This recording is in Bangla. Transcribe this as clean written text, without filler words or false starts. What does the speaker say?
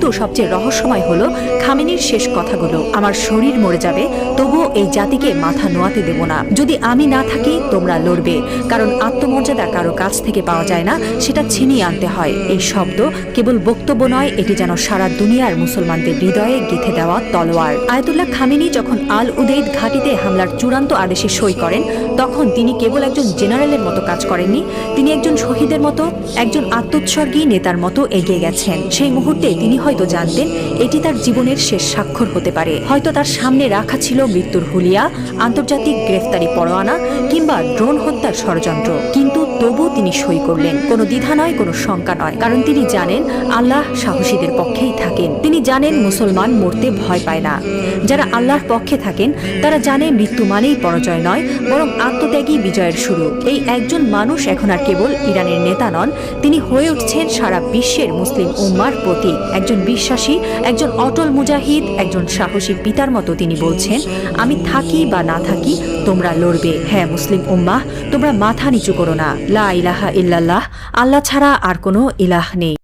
কিন্তু সবচেয়ে রহস্যময় হলো খামেনির শেষ কথাগুলো। আমার শরীর মরে যাবে, তবুও এই জাতিকে মাথা নোয়াতে দেব না। যদি আমি না থাকি তোমরা লড়বে, কারণ আত্মমর্যাদা কারো কাছ থেকে পাওয়া যায় না, সেটা ছিনিয়ে আনতে হয়। এই শব্দ কেবল বক্তব্য নয়, এটি যেন সারা দুনিয়ার মুসলমানদের হৃদয়ে গেঁথে দেওয়া তলোয়ার। আয়াতুল্লাহ খামেনি যখন আল উদেইদ ঘাঁটিতে হামলার চূড়ান্ত আদেশে সই করেন, তখন তিনি কেবল একজন জেনারেলের মতো কাজ করেননি, তিনি একজন শহীদের মতো, একজন আত্মোৎসর্গী নেতার মতো এগিয়ে গেছেন। সেই মুহূর্তে তিনি হয়তো জানতেন এটি তার জীবনের শেষ স্বাক্ষর হতে পারে। হয়তো তার সামনে রাখা ছিল মৃত্যুর হুলিয়া, আন্তর্জাতিক গ্রেফতারি পরোয়ানা কিংবা ড্রোন হত্যার ষড়যন্ত্র, কিন্তু তবু তিনি সই করলেন। কোনো দ্বিধা নয়, কোনো শঙ্কা নয়, কারণ তিনি জানেন আল্লাহ সাহসীদের পক্ষেই থাকেন। তিনি জানেন মুসলমান মরতে ভয় পায় না। যারা আল্লাহর পক্ষে থাকেন তারা জানে মৃত্যু মানেই পরাজয় নয়, বরং আত্মত্যাগী বিজয়ের শুরু। এই একজন মানুষ এখন আর কেবল ইরানের নেতা নন, তিনি হয়ে উঠছেন সারা বিশ্বের মুসলিম উম্মার প্রতীক। একজন বিশ্বাসী, একজন অটল মুজাহিদ, একজন সাহসী পিতার মতো তিনি বলছেন, আমি থাকি বা না থাকি তোমরা লড়বে। হ্যাঁ মুসলিম উম্মাহ, তোমরা মাথা নিচু করো না। লা ইলাহা ইল্লাল্লাহ, আল্লাহ ছাড়া আর কোনো ইলাহ নেই।